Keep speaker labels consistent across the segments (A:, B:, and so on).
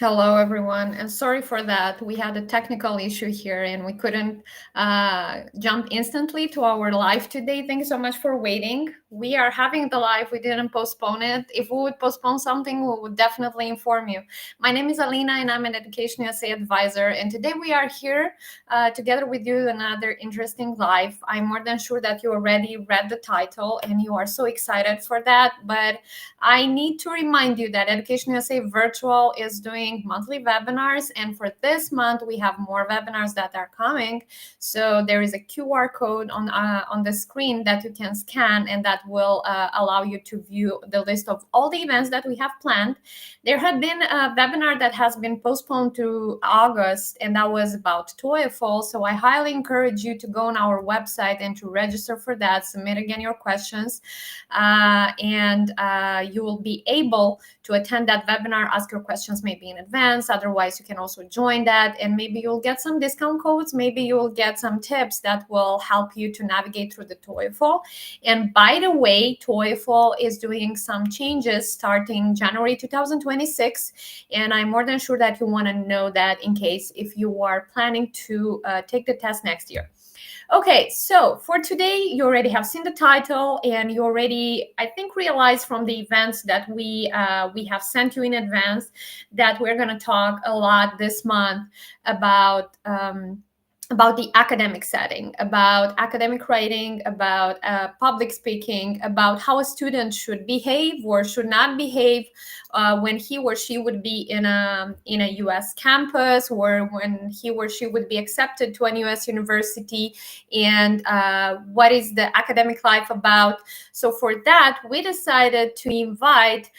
A: Hello, everyone, and sorry for that. We had a technical issue here and we couldn't jump instantly to our live today. Thank you so much for waiting. We are having the live, we didn't postpone it. If we would postpone something, we would definitely inform you. My name is Alina, and I'm an Education USA advisor. And today we are here together with you another interesting live. I'm more than sure that you already read the title and you are so excited for that. But I need to remind you that Education USA Virtual is doing monthly webinars, and for this month, we have more webinars that are coming. So there is a QR code on the screen that you can scan, and that will allow you to view the list of all the events that we have planned. There had been a webinar that has been postponed to August, and that was about TOEFL. So I highly encourage you to go on our website and to register for that. Submit again your questions, and you will be able to attend that webinar, ask your questions maybe in advance. Otherwise, you can also join that, and maybe you'll get some discount codes. Maybe you'll get some tips that will help you to navigate through the TOEFL. And by the way, TOEFL is doing some changes starting January 2026. And I'm more than sure that you want to know that in case if you are planning to take the test next year. Okay, so for today, you already have seen the title, and you already, I think, realized from the events that we have sent you in advance that we're going to talk a lot this month about the academic setting, about academic writing, about public speaking, about how a student should behave or should not behave when he or she would be in a U.S. campus, or when he or she would be accepted to a U.S. university, and what is the academic life about. So for that, we decided to invite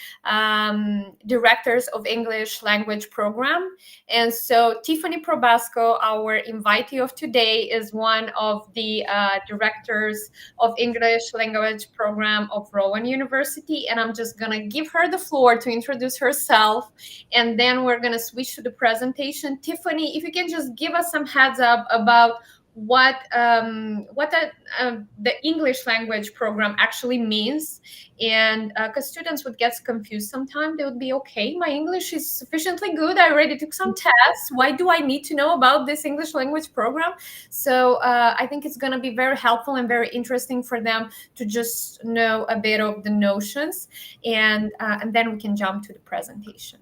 A: directors of English language program. And so Tiffany Probasco, our invitee of today, is one of the directors of English language program of Rowan University. And I'm just going to give her the floor to introduce herself. And then we're going to switch to the presentation. Tiffany, if you can just give us some heads up about what the English language program actually means, and because students would get confused sometimes. They would be, okay, my English is sufficiently good, I already took some tests, why do I need to know about this English language program? So I think it's going to be very helpful and very interesting for them to just know a bit of the notions, and then we can jump to the presentation.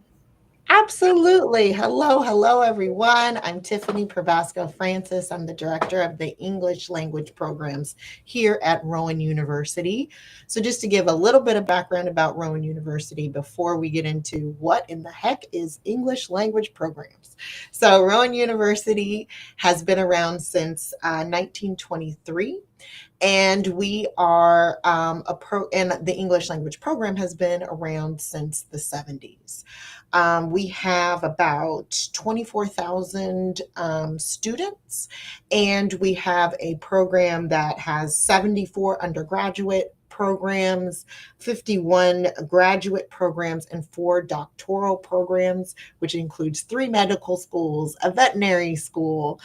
B: Absolutely. Hello, everyone. I'm Tiffany Probasco-Francis. I'm the director of the English language programs here at Rowan University. So, just to give a little bit of background about Rowan University before we get into what in the heck is English language programs. So, Rowan University has been around since 1923. And we are and the English language program has been around since the 70s. We have about 24,000 students, and we have a program that has 74 undergraduate programs, 51 graduate programs, and 4 doctoral programs, which includes 3 medical schools, a veterinary school.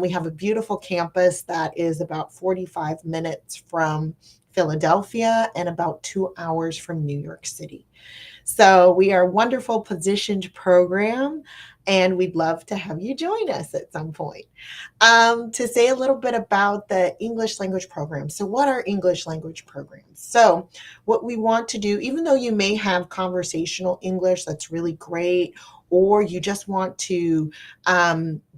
B: We have a beautiful campus that is about 45 minutes from Philadelphia and about 2 hours from New York City. So we are a wonderful positioned program, and we'd love to have you join us at some point. To say a little bit about the English language program. So, what are English language programs? So, what we want to do, even though you may have conversational English that's really great, or you just want to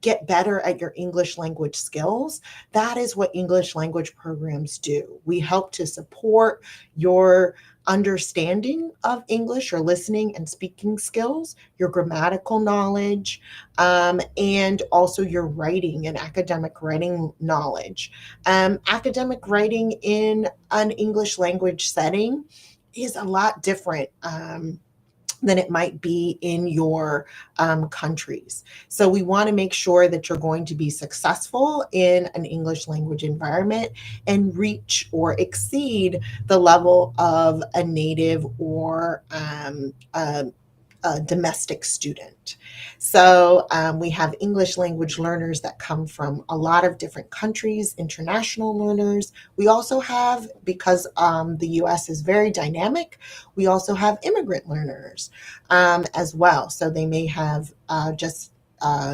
B: get better at your English language skills, that is what English language programs do. We help to support your understanding of English, your listening and speaking skills, your grammatical knowledge, and also your writing and academic writing knowledge. Academic writing in an English language setting is a lot different. Than it might be in your countries. So, we want to make sure that you're going to be successful in an English language environment and reach or exceed the level of a native or a domestic student. So we have English language learners that come from a lot of different countries, international learners. We also have, because the US is very dynamic, we also have immigrant learners as well. So they may have just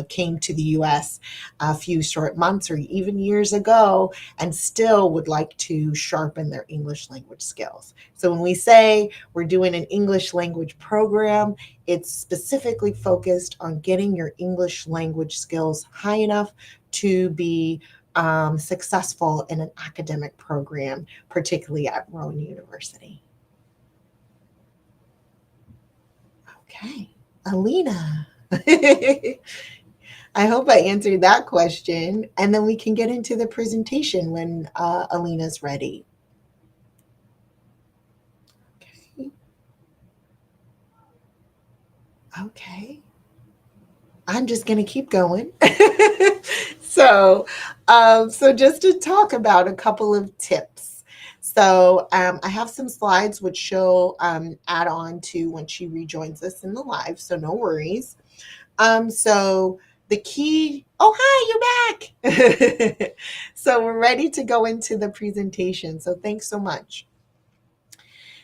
B: came to the US a few short months or even years ago and still would like to sharpen their English language skills. So when we say we're doing an English language program, it's specifically focused on getting your English language skills high enough to be successful in an academic program, particularly at Rowan University. Okay, Alina. I hope I answered that question. And then we can get into the presentation when Alina's ready. Okay. Okay. I'm just going to keep going. So just to talk about a couple of tips. So I have some slides which she'll add on to when she rejoins us in the live. So no worries. So the key, oh, hi, you're back. So we're ready to go into the presentation. So thanks so much.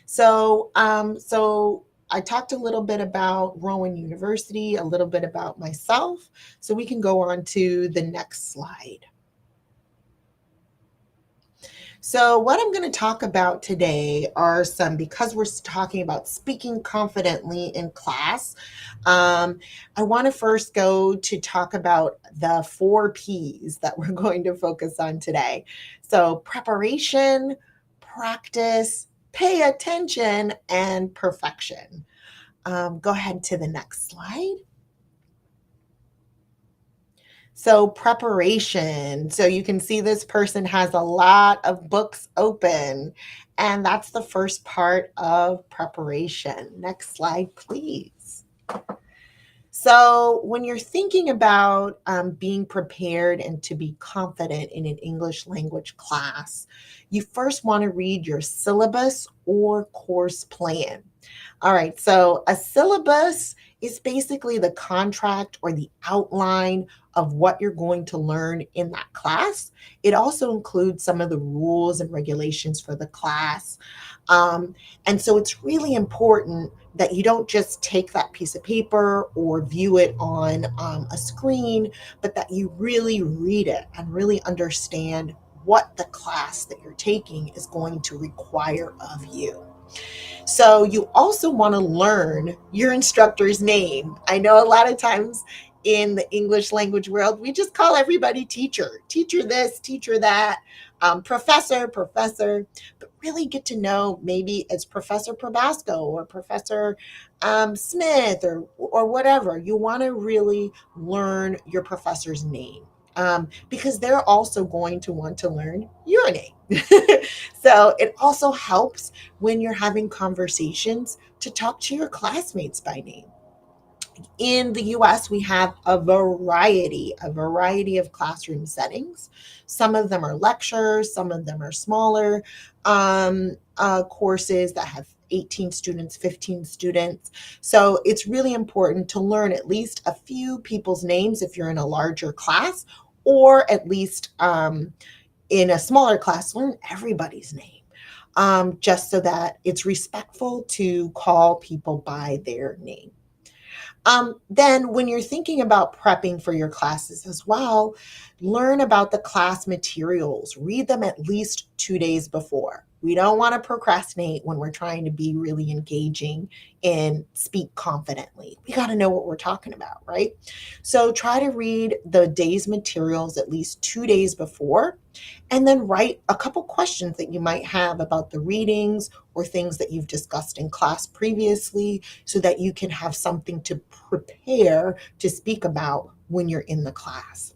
B: So I talked a little bit about Rowan University, a little bit about myself. So we can go on to the next slide. So what I'm going to talk about today are because we're talking about speaking confidently in class, I want to first go to talk about the 4 P's that we're going to focus on today. So preparation, practice, pay attention, and perfection. Go ahead to the next slide. So preparation. So you can see this person has a lot of books open, and that's the first part of preparation. Next slide, please. So when you're thinking about being prepared and to be confident in an English language class, you first want to read your syllabus or course plan. All right, so a syllabus is basically the contract or the outline of what you're going to learn in that class. It also includes some of the rules and regulations for the class. And so it's really important that you don't just take that piece of paper or view it on a screen, but that you really read it and really understand what the class that you're taking is going to require of you. So you also want to learn your instructor's name. I know a lot of times in the English language world, we just call everybody teacher, teacher this, teacher that, professor, professor, but really get to know maybe it's Professor Probasco or Professor Smith or whatever. You want to really learn your professor's name. Because they're also going to want to learn your name. So it also helps when you're having conversations to talk to your classmates by name. In the US, we have a variety of classroom settings. Some of them are lectures, some of them are smaller courses that have 18 students, 15 students. So it's really important to learn at least a few people's names if you're in a larger class, or at least in a smaller class, learn everybody's name. Just so that it's respectful to call people by their name. Then when you're thinking about prepping for your classes as well, learn about the class materials. Read them at least 2 days before. We don't want to procrastinate when we're trying to be really engaging and speak confidently. We got to know what we're talking about, right? So try to read the day's materials at least 2 days before, and then write a couple questions that you might have about the readings or things that you've discussed in class previously, so that you can have something to prepare to speak about when you're in the class.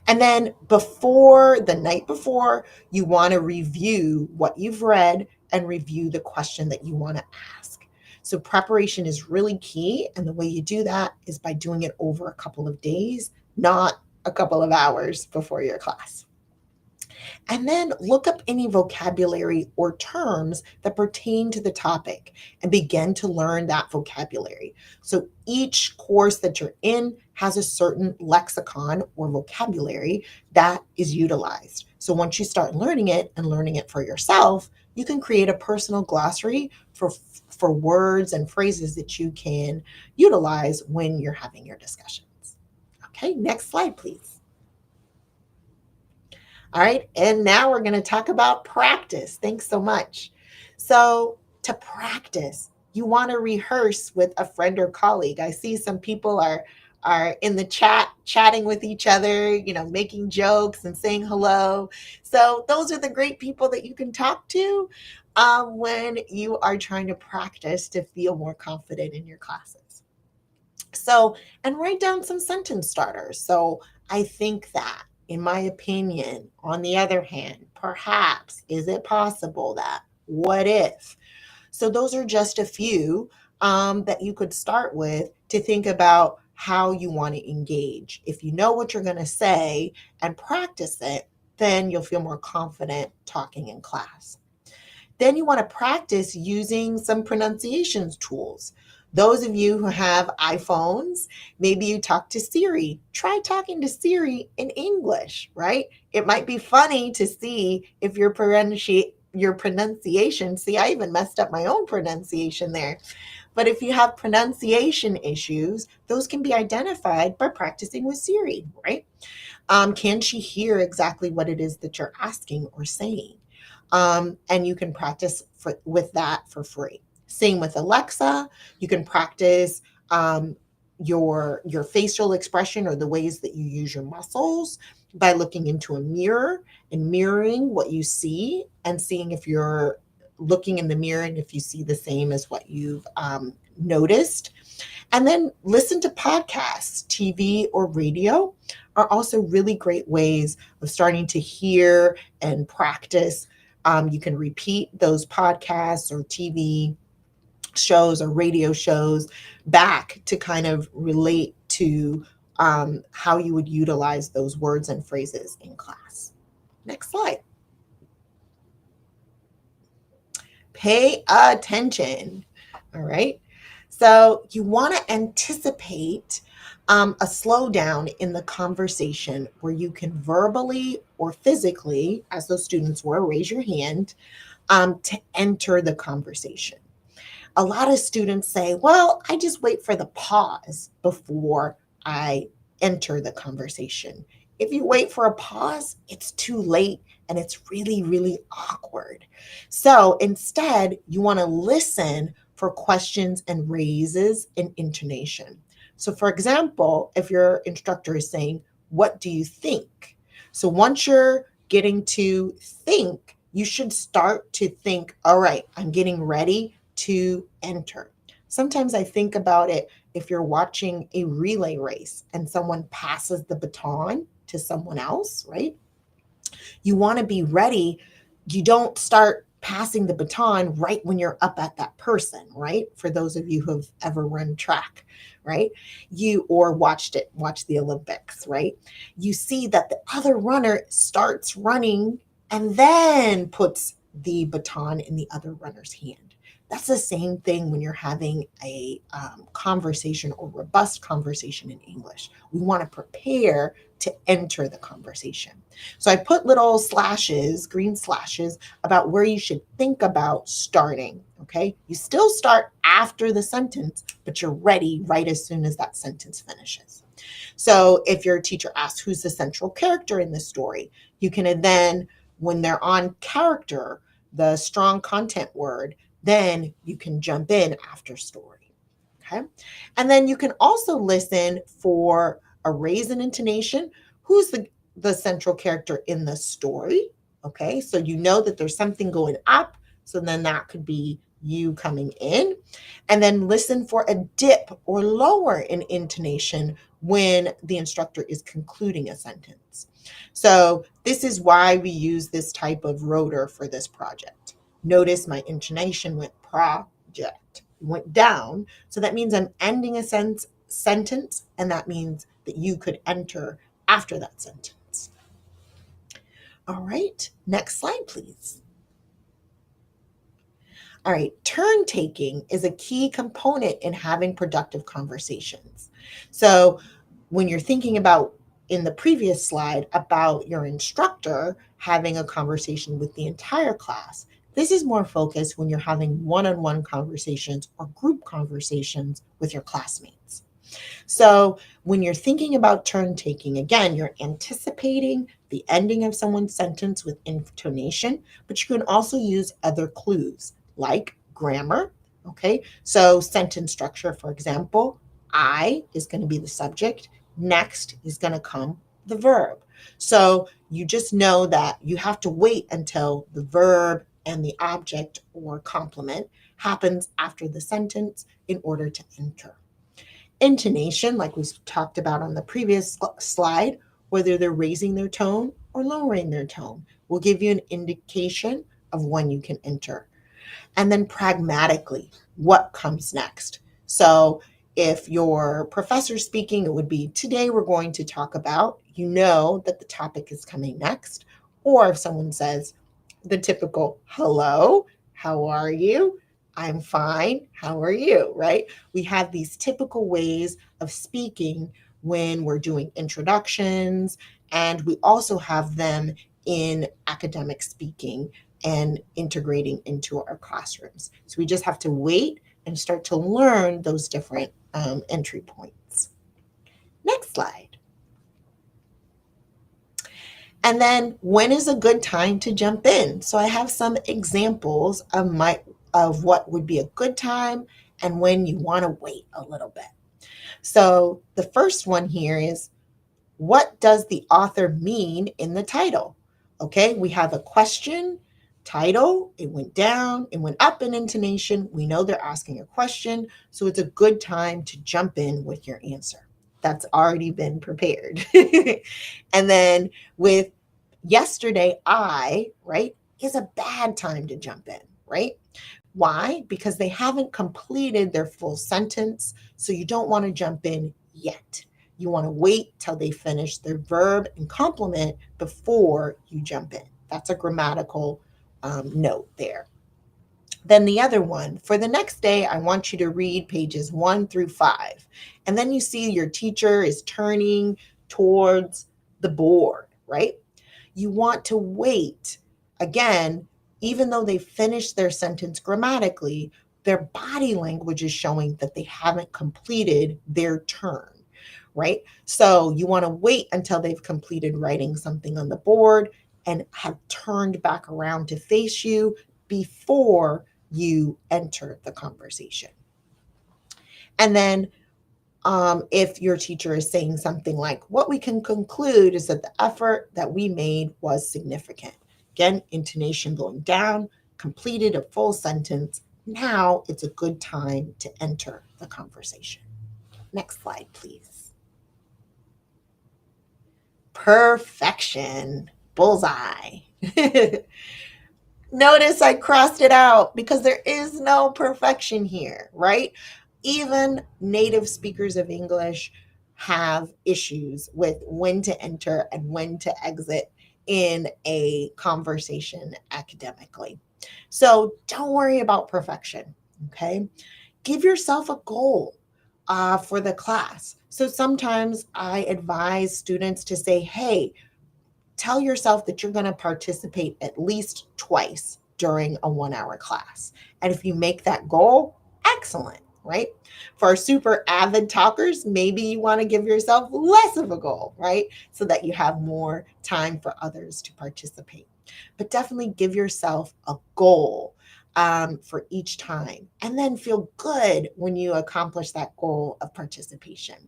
B: And then the night before, you want to review what you've read and review the question that you want to ask. So preparation is really key. And the way you do that is by doing it over a couple of days, not a couple of hours before your class. And then look up any vocabulary or terms that pertain to the topic and begin to learn that vocabulary. So each course that you're in has a certain lexicon or vocabulary that is utilized. So once you start learning it and learning it for yourself, you can create a personal glossary for words and phrases that you can utilize when you're having your discussions. Okay, next slide, please. All right, and now we're going to talk about practice. Thanks so much. So, to practice, you want to rehearse with a friend or colleague. I see some people are in the chat chatting with each other, making jokes and saying hello. So, those are the great people that you can talk to when you are trying to practice to feel more confident in your classes. So, and write down some sentence starters. So, I think that, in my opinion, on the other hand, perhaps, is it possible that, what if? So, those are just a few that you could start with to think about how you want to engage. If you know what you're going to say and practice it, then you'll feel more confident talking in class. Then you want to practice using some pronunciations tools. Those of you who have iPhones, maybe you talk to Siri. Try talking to Siri in English, right? It might be funny to see if your pronunciation, see, I even messed up my own pronunciation there. But if you have pronunciation issues, those can be identified by practicing with Siri, right? Can she hear exactly what it is that you're asking or saying? And you can practice with that for free. Same with Alexa. You can practice your facial expression or the ways that you use your muscles by looking into a mirror and mirroring what you see and seeing if you're looking in the mirror and if you see the same as what you've noticed. And then listen to podcasts, TV or radio are also really great ways of starting to hear and practice. You can repeat those podcasts or TV shows or radio shows back to kind of relate to how you would utilize those words and phrases in class. Next slide. Pay attention. All right. So you want to anticipate a slowdown in the conversation where you can verbally or physically, as those students were, raise your hand to enter the conversation. A lot of students say, well, I just wait for the pause before I enter the conversation. If you wait for a pause, it's too late and it's really, really awkward. So instead, you want to listen for questions and raises in intonation. So, for example, if your instructor is saying, what do you think? So once you're getting to think, you should start to think, all right, I'm getting ready to enter. Sometimes I think about it if you're watching a relay race and someone passes the baton to someone else, right? You want to be ready. You don't start passing the baton right when you're up at that person, right? For those of you who have ever run track, right? Or watch the Olympics, right? You see that the other runner starts running and then puts the baton in the other runner's hand. That's the same thing when you're having a conversation or robust conversation in English. We want to prepare to enter the conversation. So I put little slashes, green slashes, about where you should think about starting, okay? You still start after the sentence, but you're ready right as soon as that sentence finishes. So if your teacher asks who's the central character in the story, you can then, when they're on character, the strong content word, then you can jump in after story, okay? And then you can also listen for a raise in intonation. Who's the central character in the story? Okay, so you know that there's something going up. So then that could be you coming in. And then listen for a dip or lower in intonation when the instructor is concluding a sentence. So this is why we use this type of rotor for this project. Notice my intonation went project, went down. So that means I'm ending a sentence, and that means that you could enter after that sentence. All right, next slide, please. All right, turn taking is a key component in having productive conversations. So, when you're thinking about in the previous slide about your instructor having a conversation with the entire class, this is more focused when you're having one on one conversations or group conversations with your classmates. So, when you're thinking about turn taking, again, you're anticipating the ending of someone's sentence with intonation, but you can also use other clues like grammar. Okay, so sentence structure, for example, I is going to be the subject, next is going to come the verb. So, you just know that you have to wait until the verb and the object or complement happens after the sentence in order to enter. Intonation, like we talked about on the previous slide, whether they're raising their tone or lowering their tone, will give you an indication of when you can enter. And then pragmatically, what comes next? So if your professor's speaking, it would be today we're going to talk about, you know that the topic is coming next. Or if someone says the typical hello, how are you? I'm fine. How are you? Right? We have these typical ways of speaking when we're doing introductions, and we also have them in academic speaking and integrating into our classrooms. So we just have to wait and start to learn those different entry points. Next slide. And then when is a good time to jump in? So I have some examples of what would be a good time and when you want to wait a little bit. So the first one here is, what does the author mean in the title? Okay, we have a question, title, it went down, it went up in intonation. We know they're asking a question, so it's a good time to jump in with your answer. That's already been prepared. And then with yesterday, right, is a bad time to jump in, right? Why? Because they haven't completed their full sentence, so you don't want to jump in yet. You want to wait till they finish their verb and complement before you jump in. That's a grammatical note there. Then the other one, for the next day, I want you to read pages 1 through 5. And then you see your teacher is turning towards the board, right? You want to wait. Again, even though they finished their sentence grammatically, their body language is showing that they haven't completed their turn, right? So you want to wait until they've completed writing something on the board and have turned back around to face you before you enter the conversation. And then if your teacher is saying something like, what we can conclude is that the effort that we made was significant. Again, intonation going down, completed a full sentence. Now it's a good time to enter the conversation. Next slide, please. Perfection. Bullseye. Notice I crossed it out because there is no perfection here, right? Even native speakers of English have issues with when to enter and when to exit in a conversation academically. So don't worry about perfection, okay? Give yourself a goal for the class. So sometimes I advise students to say, hey, tell yourself that you're going to participate at least twice during a 1 hour class. And if you make that goal, excellent, right? For our super avid talkers, maybe you want to give yourself less of a goal, right? So that you have more time for others to participate. But definitely give yourself a goal for each time, and then feel good when you accomplish that goal of participation.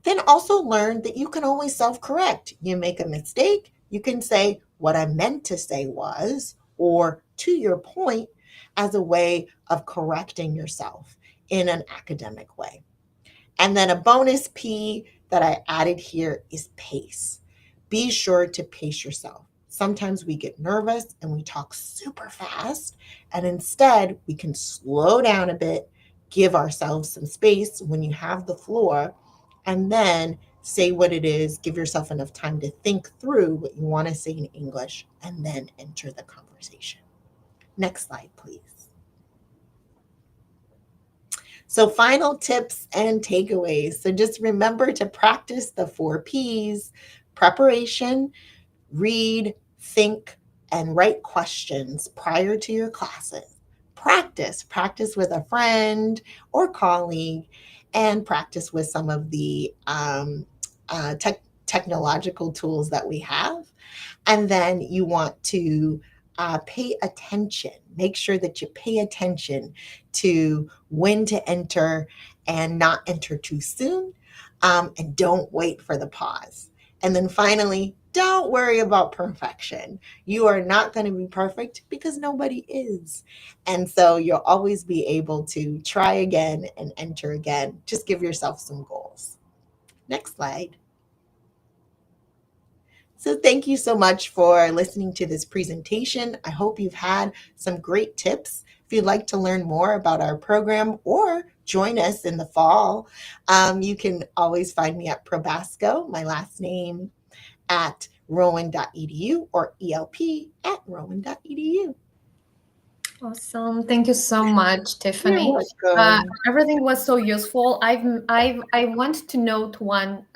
B: Then also learn that you can always self correct. You make a mistake, you can say, what I meant to say was, or to your point, as a way of correcting yourself in an academic way. And then a bonus P that I added here is pace. Be sure to pace yourself. Sometimes we get nervous and we talk super fast, and instead we can slow down a bit, give ourselves some space when you have the floor, and then say what it is, give yourself enough time to think through what you want to say in English, and then enter the conversation. Next slide, please. So, final tips and takeaways. So, just remember to practice the 4 P's: preparation, read, think, and write questions prior to your classes. Practice with a friend or colleague, and practice with some of the technological tools that we have. And then you want to pay attention. Make sure that you pay attention to when to enter and not enter too soon. And don't wait for the pause. And then finally, don't worry about perfection. You are not going to be perfect because nobody is. And so you'll always be able to try again and enter again. Just give yourself some goals. Next slide. So thank you so much for listening to this presentation. I hope you've had some great tips. If you'd like to learn more about our program or join us in the fall, you can always find me at Probasco, my last name, at rowan.edu, or elp@rowan.edu.
A: Awesome. Thank you so much,
B: You're
A: Tiffany.
B: welcome.
A: Everything was so useful. I want to note one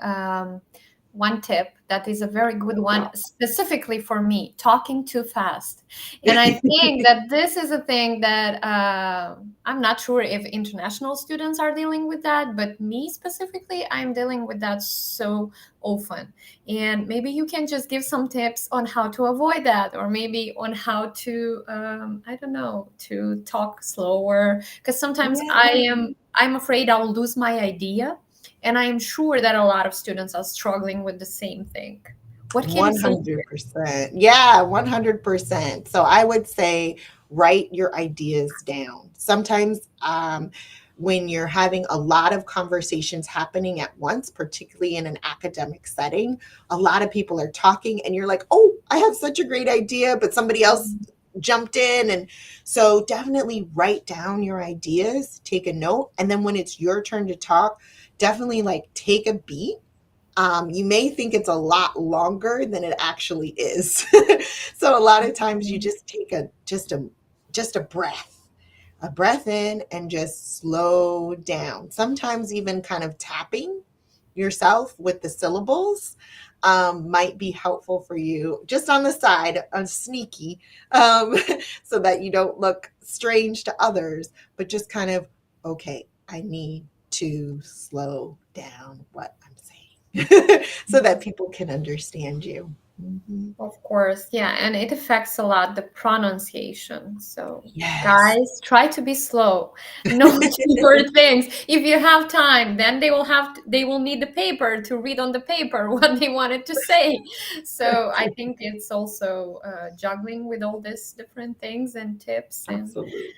A: tip that is a very good one, specifically for me: talking too fast. And I think that this is a thing that I'm not sure if international students are dealing with that, but me specifically, I'm dealing with that so often. And maybe you can just give some tips on how to avoid that, or maybe on how to I don't know, to talk slower, because sometimes I'm afraid I'll lose my idea, and I'm sure that a lot of students are struggling with the same thing. What can you say?
B: 100%. Yeah, 100%. So I would say write your ideas down. Sometimes when you're having a lot of conversations happening at once, particularly in an academic setting, a lot of people are talking and you're like, oh, I have such a great idea, but somebody else jumped in. And so definitely write down your ideas, take a note. And then when it's your turn to talk, definitely like take a beat. You may think it's a lot longer than it actually is. So a lot of times you just take just a breath in and just slow down. Sometimes even kind of tapping yourself with the syllables might be helpful for you, just on the side, sneaky, so that you don't look strange to others, but just kind of, okay, I need to slow down what I'm saying so that people can understand you. Mm-hmm.
A: Of course, yeah, and it affects a lot the pronunciation. So,
B: Yes.
A: guys, try to be slow. No keyword things. If you have time, then they will need the paper to read on the paper what they wanted to say. So, I think it's also juggling with all these different things and tips and
B: Absolutely.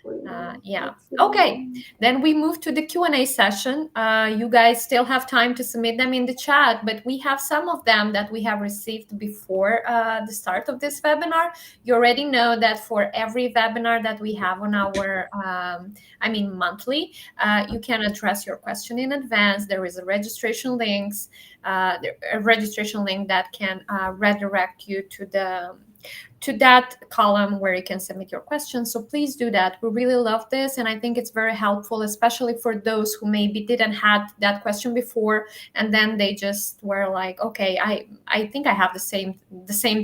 A: yeah. Okay,
B: Absolutely.
A: then we move to the Q&A session. You guys still have time to submit them in the chat, but we have some of them that we have received before the start of this webinar. You already know that for every webinar that we have on our, monthly, you can address your question in advance. There is a registration link that can redirect you to that column where you can submit your questions. So please do that. We really love this, and I think it's very helpful, especially for those who maybe didn't had that question before, and then they just were like, okay, I think I have the same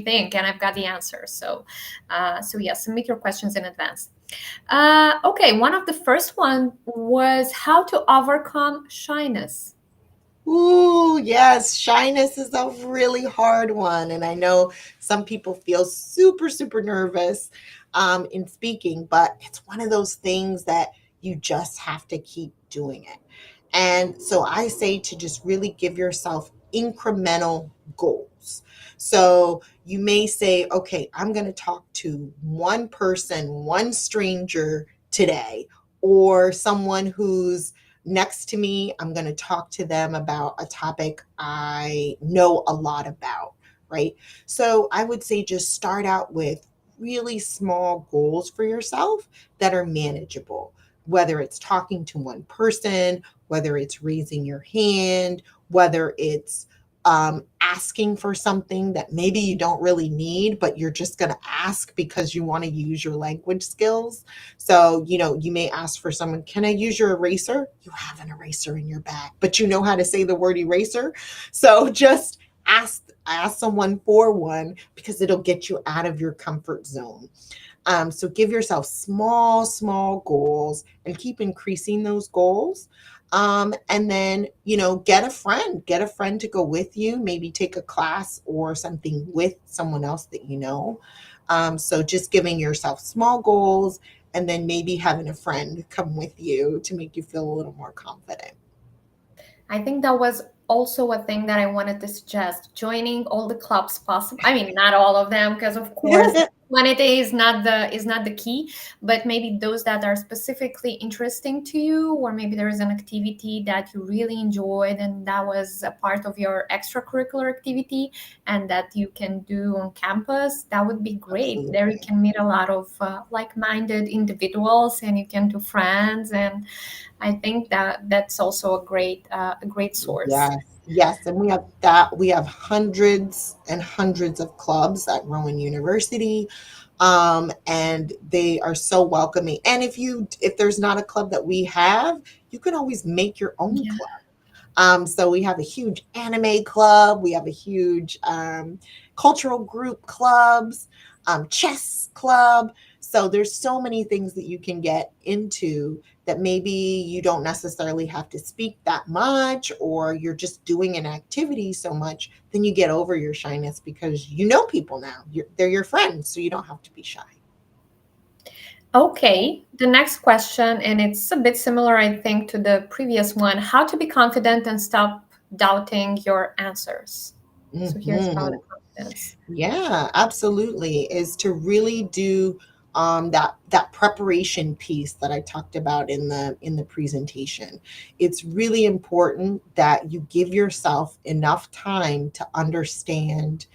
A: thing, and I've got the answer. So yeah, submit your questions in advance. Okay, one of the first one was how to overcome shyness.
B: Ooh, yes, shyness is a really hard one. And I know some people feel super, super nervous in speaking, but it's one of those things that you just have to keep doing it. And so I say to just really give yourself incremental goals. So you may say, okay, I'm going to talk to one person, one stranger today, or someone who's next to me. I'm going to talk to them about a topic I know a lot about, right? So I would say just start out with really small goals for yourself that are manageable. whether it's talking to one person, whether it's raising your hand, whether it's asking for something that maybe you don't really need, but you're just going to ask because you want to use your language skills. So, you may ask for someone, can I use your eraser? You have an eraser in your bag, but you know how to say the word eraser. So just ask someone for one because it'll get you out of your comfort zone. So give yourself small goals and keep increasing those goals. And then, get a friend to go with you, maybe take a class or something with someone else that you know. So just giving yourself small goals and then maybe having a friend come with you to make you feel a little more confident.
A: I think that was also a thing that I wanted to suggest, joining all the clubs possible. I mean, not all of them, because of course quantity is not the key, but maybe those that are specifically interesting to you, or maybe there is an activity that you really enjoyed and that was a part of your extracurricular activity and that you can do on campus. That would be great. There you
B: Absolutely.
A: can meet a lot of like-minded individuals and you can do friends, and I think that that's also a great source.
B: Yes, yes, and we have hundreds and hundreds of clubs at Rowan University, and they are so welcoming. And if there's not a club that we have, you can always make your own
A: Yeah.
B: club. So we have a huge anime club, we have a huge cultural group clubs, chess club. So there's so many things that you can get into that maybe you don't necessarily have to speak that much, or you're just doing an activity so much, then you get over your shyness because you know people now. They're your friends, so you don't have to be shy.
A: Okay, the next question, and it's a bit similar, I think, to the previous one. How to be confident and stop doubting your answers. So here's about the
B: Mhm.
A: confidence.
B: Yeah, absolutely. Is to really do that preparation piece that I talked about in the presentation. It's really important that you give yourself enough time to understand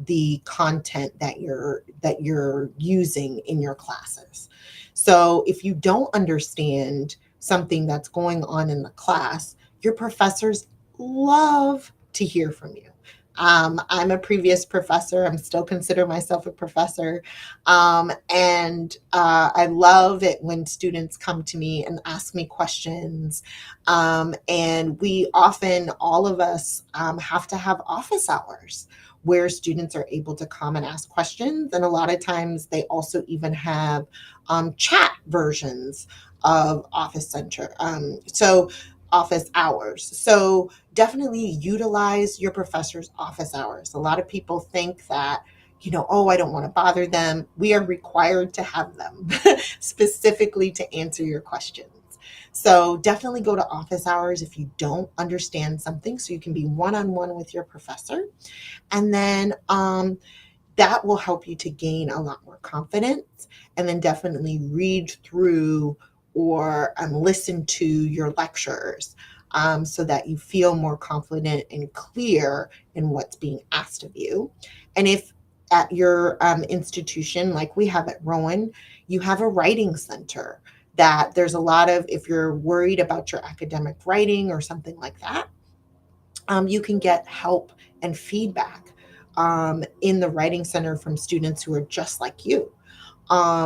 B: the content that you're using in your classes. So if you don't understand something that's going on in the class, your professors love to hear from you. I'm a previous professor. I'm still consider myself a professor. And I love it when students come to me and ask me questions. And we often, all of us, have to have office hours where students are able to come and ask questions. And a lot of times they also even have chat versions of Office Center. So office hours. So definitely utilize your professor's office hours. A lot of people think that, oh, I don't want to bother them. We are required to have them specifically to answer your questions. So definitely go to office hours if you don't understand something so you can be one on one with your professor. And then that will help you to gain a lot more confidence. And then definitely read through or listen to your lectures, so that you feel more confident and clear in what's being asked of you. And if at your institution, like we have at Rowan, you have a writing center, that there's a lot of, if you're worried about your academic writing or something like that, you can get help and feedback in the writing center from students who are just like you,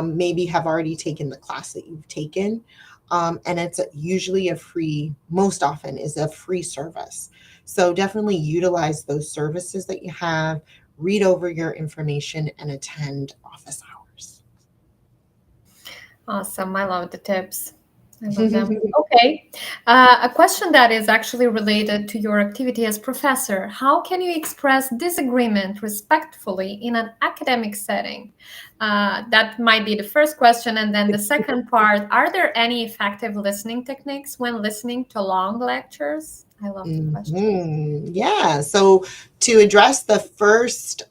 B: maybe have already taken the class that you've taken. And it's usually most often is a free service. So definitely utilize those services that you have, read over your information, and attend office hours.
A: Awesome. I love the tips. I love them. Okay. A question that is actually related to your activity as professor. How can you express disagreement respectfully in an academic setting? That might be the first question. And then the second part, are there any effective listening techniques when listening to long lectures? I love the question.
B: Yeah. So to address the first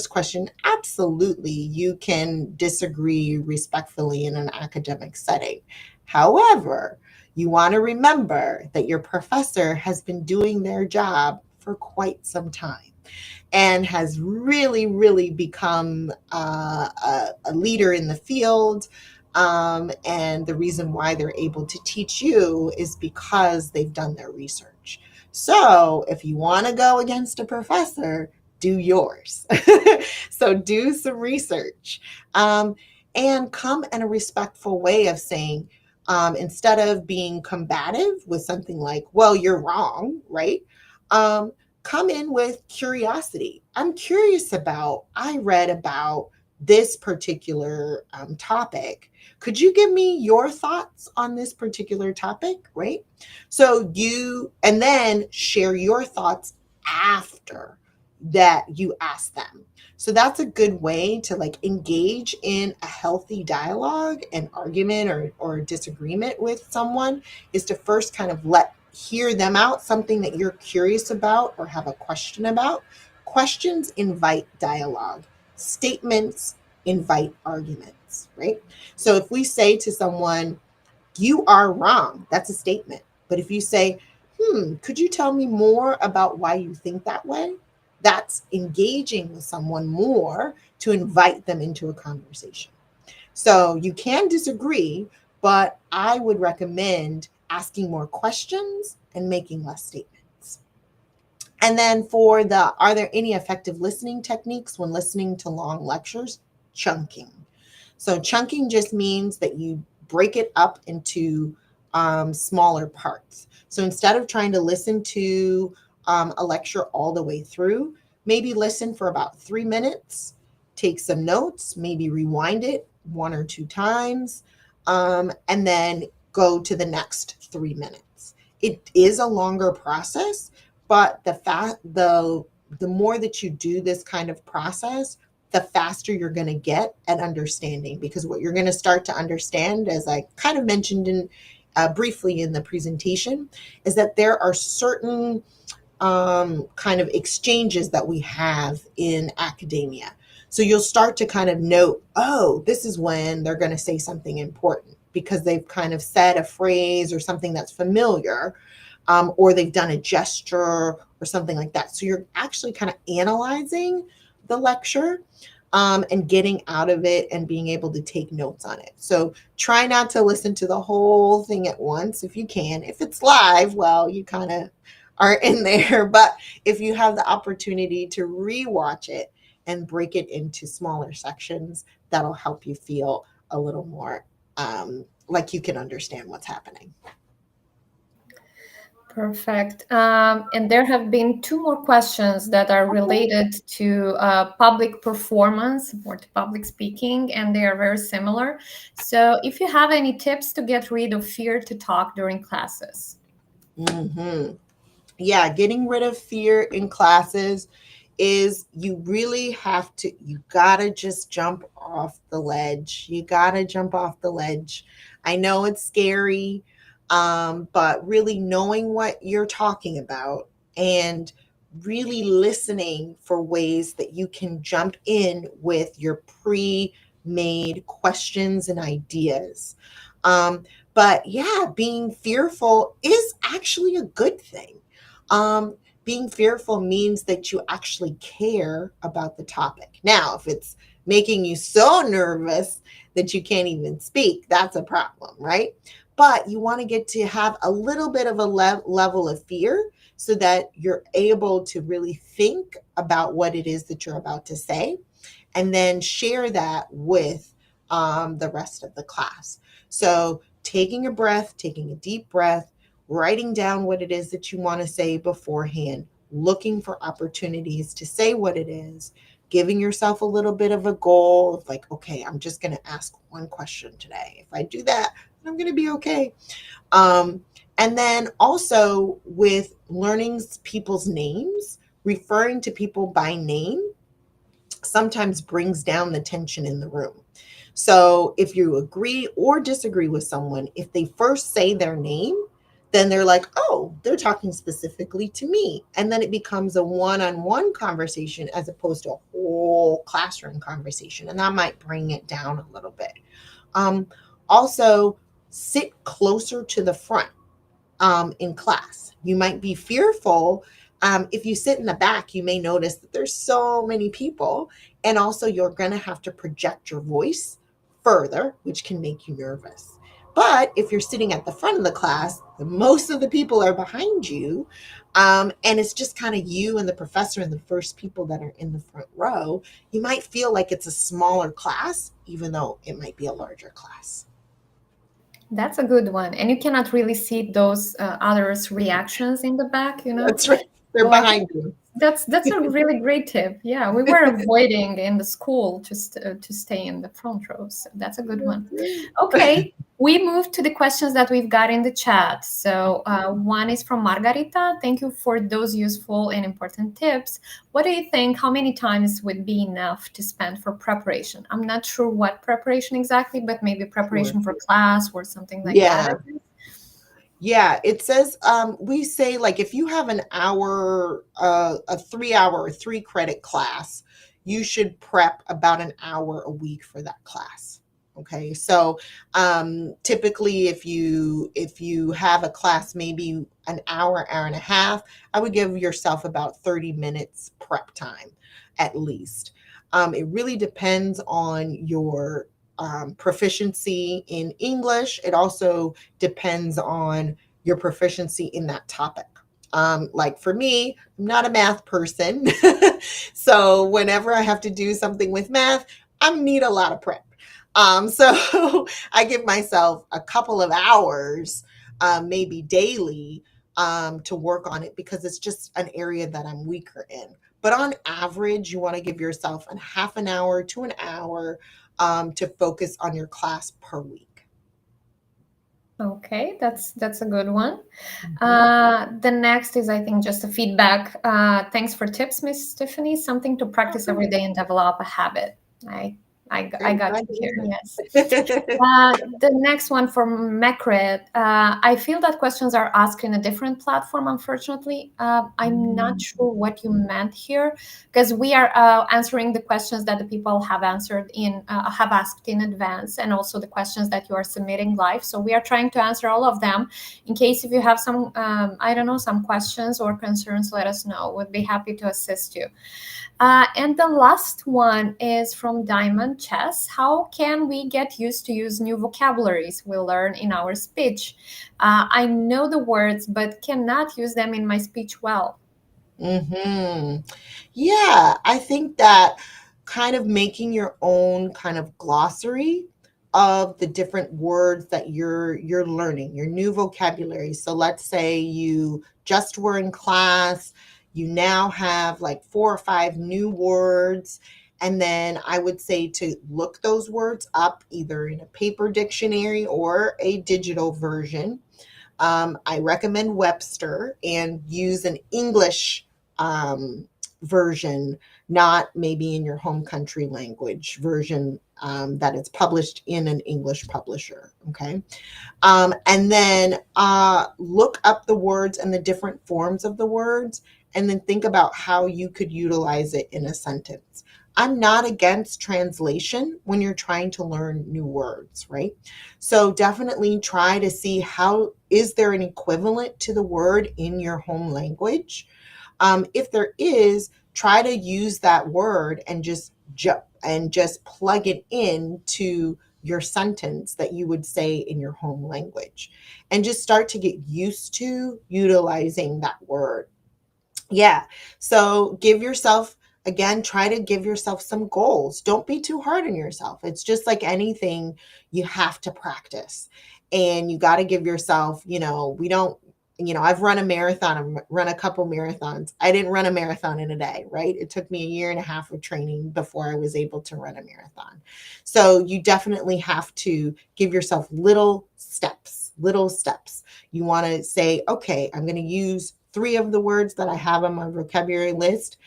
B: question, absolutely, you can disagree respectfully in an academic setting. However, you want to remember that your professor has been doing their job for quite some time and has really, really become a leader in the field. And the reason why they're able to teach you is because they've done their research. So if you want to go against a professor, do yours. So do some research, and come in a respectful way of saying, instead of being combative with something like, well, you're wrong, right? Um, Come in with curiosity. I'm curious about, I read about this particular topic. Could you give me your thoughts on this particular topic, right? So you, and then share your thoughts after that you ask them. So that's a good way to like engage in a healthy dialogue and argument or disagreement with someone, is to first kind of hear them out, something that you're curious about or have a question about. Questions invite dialogue. Statements invite arguments, right? So if we say to someone, you are wrong, that's a statement. But if you say, could you tell me more about why you think that way? That's engaging with someone more to invite them into a conversation. So you can disagree, but I would recommend asking more questions and making less statements. And then for the, are there any effective listening techniques when listening to long lectures? Chunking. So chunking just means that you break it up into smaller parts. So instead of trying to listen to a lecture all the way through, maybe listen for about 3 minutes, take some notes, maybe rewind it 1 or 2 times, and then go to the next 3 minutes. It is a longer process, but the more that you do this kind of process, the faster you're going to get at understanding. Because what you're going to start to understand, as I kind of mentioned in briefly in the presentation, is that there are certain kind of exchanges that we have in academia. So you'll start to kind of note, oh, this is when they're going to say something important because they've kind of said a phrase or something that's familiar, or they've done a gesture or something like that. So you're actually kind of analyzing the lecture, and getting out of it and being able to take notes on it. So try not to listen to the whole thing at once if you can. If it's live, well, you kind of are in there. But if you have the opportunity to rewatch it and break it into smaller sections, that'll help you feel a little more like you can understand what's happening.
A: Perfect. And there have been two more questions that are related to public performance or to public speaking, and they are very similar. So, if you have any tips to get rid of fear to talk during classes?
B: Mm-hmm. Yeah, getting rid of fear in classes is, you really have to, you gotta just jump off the ledge. You gotta jump off the ledge. I know it's scary, but really knowing what you're talking about and really listening for ways that you can jump in with your pre-made questions and ideas. But yeah, being fearful is actually a good thing. Um, Being fearful means that you actually care about the topic. Now, if it's making you so nervous that you can't even speak, that's a problem, right? But you want to get to have a little bit of a level of fear so that you're able to really think about what it is that you're about to say, and then share that with the rest of the class. So taking a breath, taking a deep breath, writing down what it is that you want to say beforehand, looking for opportunities to say what it is, giving yourself a little bit of a goal of like, okay, I'm just going to ask one question today. If I do that, I'm going to be okay. And then also with learning people's names, referring to people by name sometimes brings down the tension in the room. So if you agree or disagree with someone, if they first say their name, then they're like, oh, they're talking specifically to me. And then it becomes a one-on-one conversation as opposed to a whole classroom conversation. And that might bring it down a little bit. Um, Also, sit closer to the front in class. You might be fearful. If you sit in the back, you may notice that there's so many people. And also, you're going to have to project your voice further, which can make you nervous. But if you're sitting at the front of the class, most of the people are behind you, and it's just kind of you and the professor and the first people that are in the front row, you might feel like it's a smaller class, even though it might be a larger class.
A: That's a good one. And you cannot really see those others' reactions in the back, you know?
B: That's right. They're
A: So I think
B: behind you.
A: that's a really great tip. Yeah, we were avoiding in the school to stay in the front row. So that's a good one. Okay, we move to the questions that we've got in the chat. So one is from Margarita. Thank you for those useful and important tips. What do you think? How many times would be enough to spend for preparation? I'm not sure what preparation exactly, but maybe preparation for class or something like that.
B: Yeah. Yeah, it says we say like if you have an hour, a 3 hour or 3 credit class, you should prep about an hour a week for that class. Okay, so typically if you have a class maybe an hour, hour and a half, I would give yourself about 30 minutes prep time at least. It really depends on your proficiency in English. It also depends on your proficiency in that topic. Like for me, I'm not a math person. So whenever I have to do something with math, I need a lot of prep. So I give myself a couple of hours, maybe daily, to work on it because it's just an area that I'm weaker in. But on average, you want to give yourself a half an hour to an hour to focus on your class per week.
A: Okay, that's a good one.
B: Mm-hmm.
A: The next is, I think, just a feedback. Thanks for tips, Miss Tiffany. Something to practice every day and develop a habit. I
B: Great,
A: got
B: glad
A: you
B: to
A: here.
B: hear
A: Yes.
B: that.
A: The next one from Macret. I feel that questions are asked in a different platform, unfortunately. I'm not sure what you meant here because we are answering the questions that the people have have asked in advance, and also the questions that you are submitting live. So we are trying to answer all of them. In case if you have some, I don't know, some questions or concerns, let us know. We'd be happy to assist you. And the last one is from Diamond Chess. How can we get used to use new vocabularies we learn in our speech? I know the words, but cannot use them in my speech well.
B: Hmm. Yeah, I think that kind of making your own kind of glossary of the different words that you're learning, your new vocabulary. So let's say you just were in class, you now have like 4 or 5 new words, and then I would say to look those words up either in a paper dictionary or a digital version. I recommend Webster and use an English version, not maybe in your home country language version that is published in an English publisher. Okay. And then look up the words and the different forms of the words, and then think about how you could utilize it in a sentence. I'm not against translation when you're trying to learn new words, right? So definitely try to see how is there an equivalent to the word in your home language. If there is, try to use that word and just plug it into your sentence that you would say in your home language, and just start to get used to utilizing that word. Yeah. So give yourself, again, try to give yourself some goals. Don't be too hard on yourself. It's just like anything, you have to practice and you got to give yourself, we don't, I've run a marathon, I've run a couple marathons. I didn't run a marathon in a day, right? It took me a year and a half of training before I was able to run a marathon. So you definitely have to give yourself little steps, little steps. You want to say, okay, I'm going to use 3 of the words that I have on my vocabulary list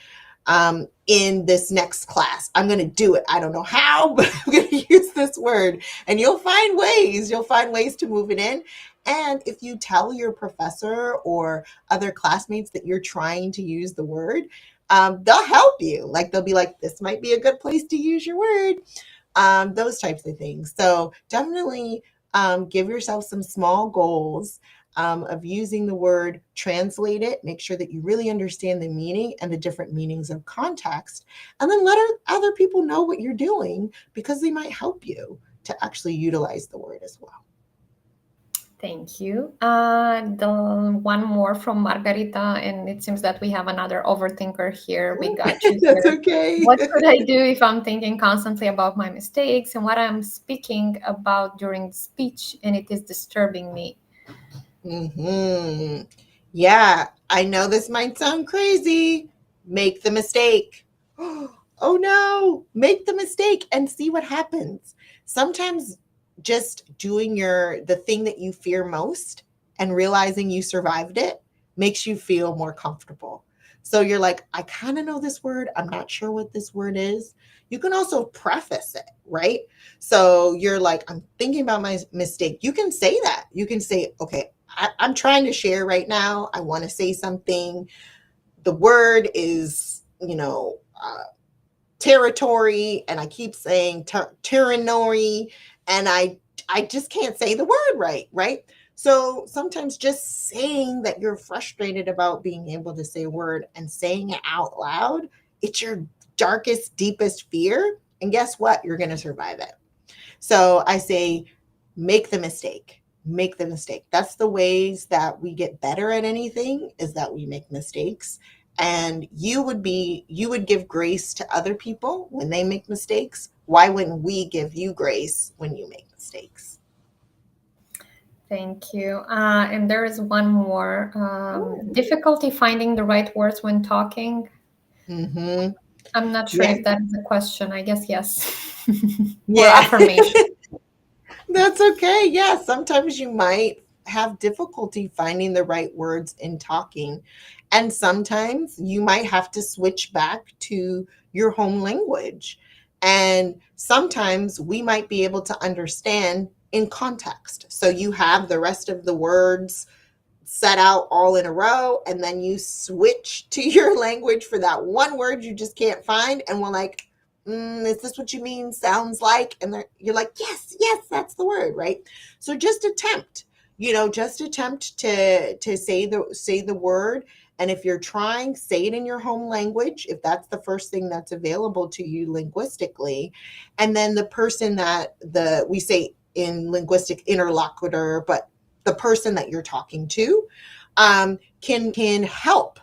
B: in this next class. I'm going to do it. I don't know how, but I'm going to use this word. And you'll find ways. You'll find ways to move it in. And if you tell your professor or other classmates that you're trying to use the word, they'll help you. Like they'll be like, this might be a good place to use your word. Those types of things. So definitely give yourself some small goals of using the word, translate it, make sure that you really understand the meaning and the different meanings of context, and then let other people know what you're doing because they might help you. to actually utilize the word as well.
A: Thank you. The one more from Margarita, and it seems that we have another overthinker here. We got you
B: That's
A: here.
B: okay.
A: What could I do if I'm thinking constantly about my mistakes and what I'm speaking about during the speech and it is disturbing me?
B: Hmm. Yeah, I know this might sound crazy. Make the mistake. Oh no, make the mistake and see what happens. Sometimes just doing the thing that you fear most and realizing you survived it makes you feel more comfortable. So you're like, I kind of know this word. I'm not sure what this word is. You can also preface it, right? So you're like, I'm thinking about my mistake. You can say that. You can say, okay, I'm trying to share right now. I want to say something. The word is, territory, and I keep saying tyrannory, and I just can't say the word right? So sometimes just saying that you're frustrated about being able to say a word and saying it out loud, it's your darkest, deepest fear. And guess what? You're going to survive it. So I say, make the mistake. Make the mistake. That's the ways that we get better at anything, is that we make mistakes. And you would give grace to other people when they make mistakes. Why wouldn't we give you grace when you make mistakes?
A: Thank you. And there is one more,
B: Ooh.
A: difficulty finding the right words when talking.
B: Mm-hmm.
A: I'm not sure
B: Yeah.
A: if that is a question. I guess yes. Or
B: Yeah.
A: affirmation.
B: That's okay. Yeah, sometimes you might have difficulty finding the right words in talking. And sometimes you might have to switch back to your home language. And sometimes we might be able to understand in context. So you have the rest of the words set out all in a row, and then you switch to your language for that one word you just can't find, and we're like, is this what you mean? Sounds like. And you're like, yes, that's the word, right? So just attempt, just attempt to say the word. And if you're trying, say it in your home language, if that's the first thing that's available to you linguistically. And then the person that we say in linguistic interlocutor, but the person that you're talking to can help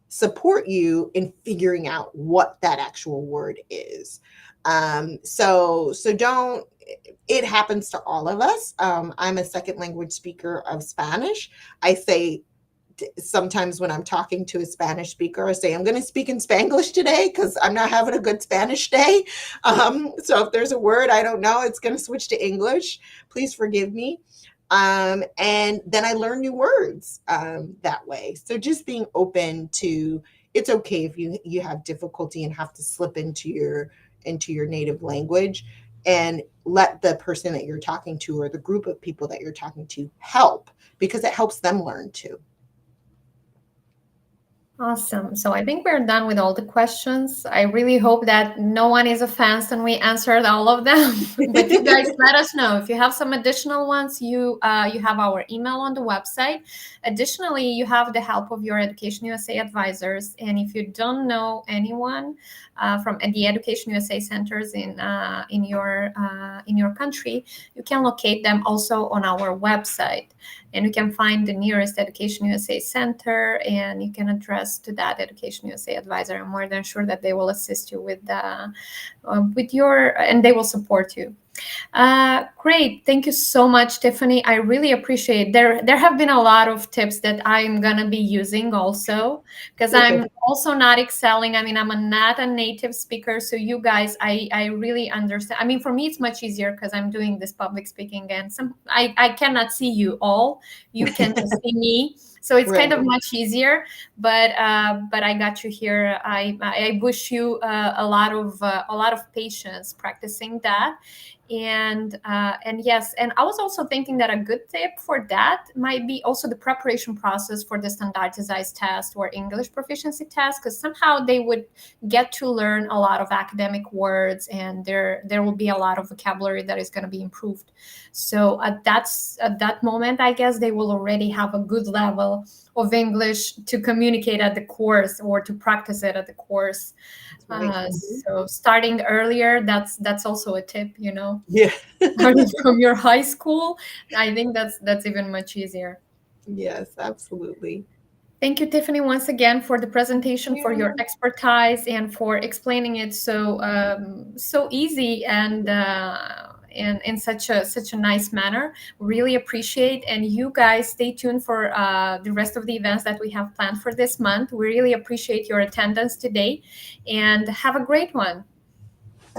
B: support you in figuring out what that actual word is. So don't. It happens to all of us. I'm a second language speaker of Spanish. I say sometimes when I'm talking to a Spanish speaker, I say, I'm going to speak in Spanglish today because I'm not having a good Spanish day. So if there's a word I don't know, it's going to switch to English. Please forgive me. And then I learn new words that way. So just being open to, it's okay if you have difficulty and have to slip into your native language, and let the person that you're talking to or the group of people that you're talking to help, because it helps them learn too.
A: Awesome. So I think we're done with all the questions. I really hope that no one is offended and we answered all of them. But you guys let us know if you have some additional ones. You have our email on the website. Additionally, you have the help of your Education USA advisors. And if you don't know anyone from the Education USA centers in your country, you can locate them also on our website. And you can find the nearest Education USA center, and you can address to that Education USA advisor. I'm more than sure that they will assist you with and they will support you. Great. Thank you so much, Tiffany. I really appreciate it. There have been a lot of tips that I'm going to be using also, because I'm also not excelling. I mean, I'm not a native speaker. So you guys, I really understand. I mean, for me, it's much easier because I'm doing this public speaking, and I cannot see you all. You can just see me. So it's kind of much easier, but I got you here. I wish you a lot of patience practicing that. And yes, and I was also thinking that a good tip for that might be also the preparation process for the standardized test or English proficiency test, because somehow they would get to learn a lot of academic words, and there will be a lot of vocabulary that is going to be improved. So at that moment, I guess they will already have a good level of English to communicate at the course or to practice it at the course. So starting earlier, that's also a tip.
B: Yeah.
A: starting from your high school, I think that's even much easier.
B: Yes, absolutely.
A: Thank you, Tiffany, once again for the presentation, for your
B: Yeah.
A: expertise, and for explaining it so easy and in such a nice manner. Really appreciate. And you guys stay tuned for the rest of the events that we have planned for this month. We really appreciate your attendance today, and have a great one.